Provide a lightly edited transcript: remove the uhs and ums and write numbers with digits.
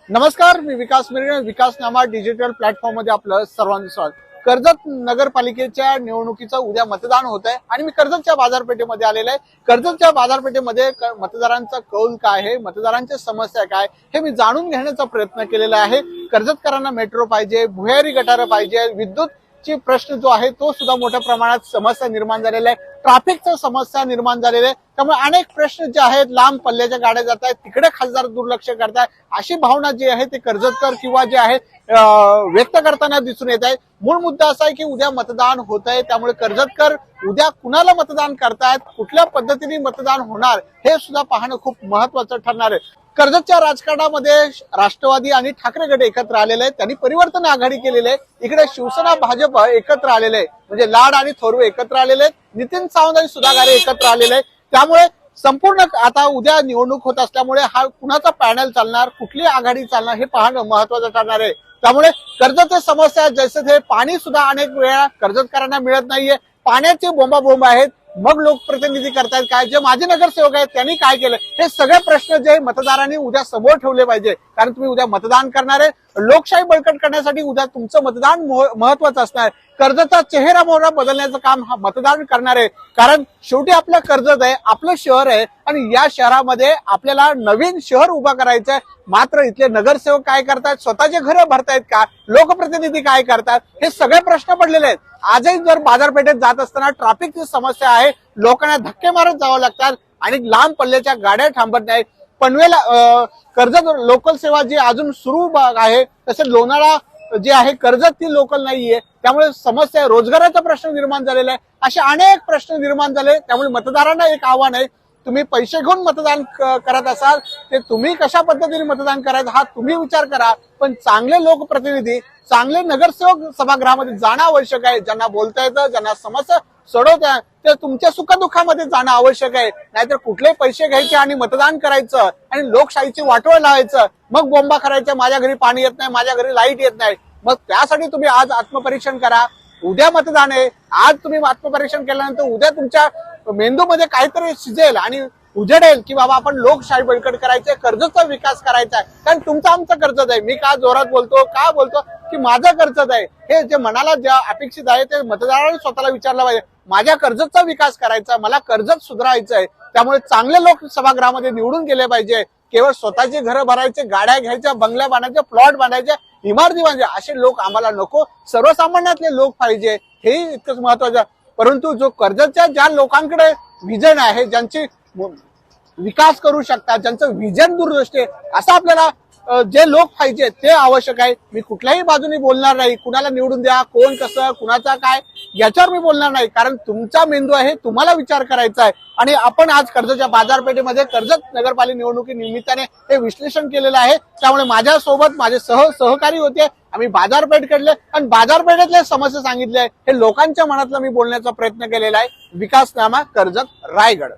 नमस्कार, मी विकास मिरगे. विकासनामा digital platform मध्ये आपलं सर्वांचं स्वागत. कर्जत नगरपालिकेच्या निवडणुकीचं उद्या मतदान होत आहे आणि मी कर्जतच्या बाजारपेठेमध्ये आलेलो आहे. कर्जतच्या बाजारपेठेमध्ये मतदारांचा कौल काय आहे, मतदारांच्या समस्या काय, हे मी जाणून घेण्याचा प्रयत्न केलेला आहे. कर्जतकरांना मेट्रो पाहिजे, भुयारी गटार पाहिजे, विद्युत ची प्रश्न जो आहे तो सुद्धा मोठ्या प्रमाणात समस्या निर्माण झालेला आहे. ट्रॅफिकचा समस्या निर्माण झालेली आहे. त्यामुळे अनेक प्रश्न जे आहेत, लांब पल्ल्याच्या गाड्या जात आहेत, तिकडे खासदार दुर्लक्ष करताय, अशी भावना जी आहे ते कर्जतकर किंवा जे आहे व्यक्त करताना दिसून येत आहे. मूळ मुद्दा असा आहे की उद्या मतदान होत आहे, त्यामुळे कर्जतकर उद्या कुणाला मतदान करतायत, कुठल्या पद्धतीने मतदान होणार हे सुद्धा पाहणं खूप महत्वाचं ठरणार आहे. कर्जतच्या राजकारणामध्ये राष्ट्रवादी आणि ठाकरे गट एकत्र आलेले आहेत. त्यांनी परिवर्तन आघाडी केलेली आहे. इकडे शिवसेना भाजप एकत्र आलेले आहे, म्हणजे लाड आणि थोरवे एकत्र आलेले आहेत, नितीन सावंत आणि सुधा गारे एकत्र आलेले आहेत. त्यामुळे संपूर्ण आता उद्या निवडणूक होत असल्यामुळे हा कुणाचा पॅनल चालणार, कुठली आघाडी चालणार हे पाहणं महत्वाचं ठरणार आहे. त्यामुळे कर्जतच्या समस्या जैसे ते पाणी सुद्धा अनेक वेळा कर्जतकरांना मिळत नाहीये. पाण्याचे बोंबाबोंब आहेत. मग लोकप्रतिनिधी करतायत काय, जे माजी नगरसेवक आहेत त्यांनी काय केलं, हे सगळे प्रश्न जे मतदारांनी उद्या समोर ठेवले पाहिजे. कारण तुम्ही उद्या मतदान करणार आहे. लोकशाही बळकट करण्यासाठी उद्या तुमचं मतदान महत्वाचं असणार. कर्जतचा चेहरा मोहरा बदलण्याचं काम हा मतदान करणार आहे. कारण शेवटी आपलं कर्जत आहे, आपलं शहर आहे आणि या शहरामध्ये आपल्याला नवीन शहर उभा करायचं आहे. मात्र इथले नगरसेवक काय करतात, स्वतःचे घरं भरतायत का, लोकप्रतिनिधी काय करतात, हे सगळे प्रश्न पडलेले आहेत. आजही जर बाजारपेठेत जात असताना ट्रॅफिकची समस्या आहे, लोकांना धक्के मारत जावं लागतात आणि लांब पल्ल्याच्या गाड्या थांबत नाही. पनवेल कर्जत लोकल सेवा जी अजून सुरू आहे, तसे लोणाळा जे आहे कर्जत ती लोकल नाहीये. त्यामुळे समस्या, रोजगाराचा प्रश्न निर्माण झालेला आहे. असे अनेक प्रश्न निर्माण झाले. त्यामुळे मतदारांना एक आव्हान आहे, तुम्ही पैसे घेऊन मतदान करत असाल ते तुम्ही कशा पद्धतीने मतदान करायचं हा तुम्ही विचार करा. पण चांगले लोकप्रतिनिधी, चांगले नगरसेवक सभागृहामध्ये जाणं आवश्यक आहे. ज्यांना बोलता येतं, ज्यांना समस्या सोडवता ते तुमच्या सुखदुःखामध्ये जाणं आवश्यक आहे. नाहीतर कुठले पैसे घ्यायचे आणि मतदान करायचं आणि लोकशाहीची वाटोळ लावायचं, मग बोंबा करायचं, माझ्या घरी पाणी येत नाही, माझ्या घरी लाईट येत नाही. मग त्यासाठी तुम्ही आज आत्मपरीक्षण करा. उद्या मतदान आहे. आज तुम्ही आत्मपरीक्षण केल्यानंतर उद्या तुमच्या मेंदूमध्ये काहीतरी शिजेल आणि उजडेल की बाबा आपण लोकशाही बळकट करायचे, कर्जतचा विकास करायचा आहे. कारण तुमचं आमचं कर्जत आहे. मी का जोरात बोलतो, का बोलतो की माझं कर्जत आहे, हे जे मनाला ज्या अपेक्षित आहे ते मतदारांनी स्वतःला विचारलं पाहिजे. माझ्या कर्जतचा विकास करायचा, मला कर्जत सुधारायचं आहे. त्यामुळे चांगले लोक सभागृहामध्ये निवडून गेले पाहिजे. केवळ स्वतःचे घरं भरायचे, गाड्या घ्यायच्या, बंगल्या बांधायच्या, प्लॉट बांधायचे, इमारती बांधायच्या, असे लोक आम्हाला नको. सर्वसामान्यातले लोक पाहिजे, हे इतकंच महत्वाचं. परंतु जो कर्जतच्या ज्या लोकांकडे विजन आहे, ज्यांची विकास करू शकतात, ज्यांचं विजन दूरदृष्टी आहे, असं आपल्याला जे लोक पाहिजे ते आवश्यक आहे. मी कुठल्याही बाजूने बोलणार नाही, कुणाला निवडून द्या, कोण कसं, कुणाचा काय, याच्यावर मी बोलणार नाही. कारण तुमचा मेंदू आहे, तुम्हाला विचार करायचा आहे. आणि आपण आज कर्जतच्या बाजारपेठेमध्ये कर्जत नगरपालिका निवडणुकी निमित्ताने हे विश्लेषण केलेलं आहे. त्यामुळे माझ्यासोबत माझे सहकारी होते. आम्ही बाजारपेठ काढले आणि बाजारपेठेतल्या समस्या सांगितल्या, हे लोकांच्या मनातलं मी बोलण्याचा प्रयत्न केलेला आहे. विकासनामा कर्जत रायगड.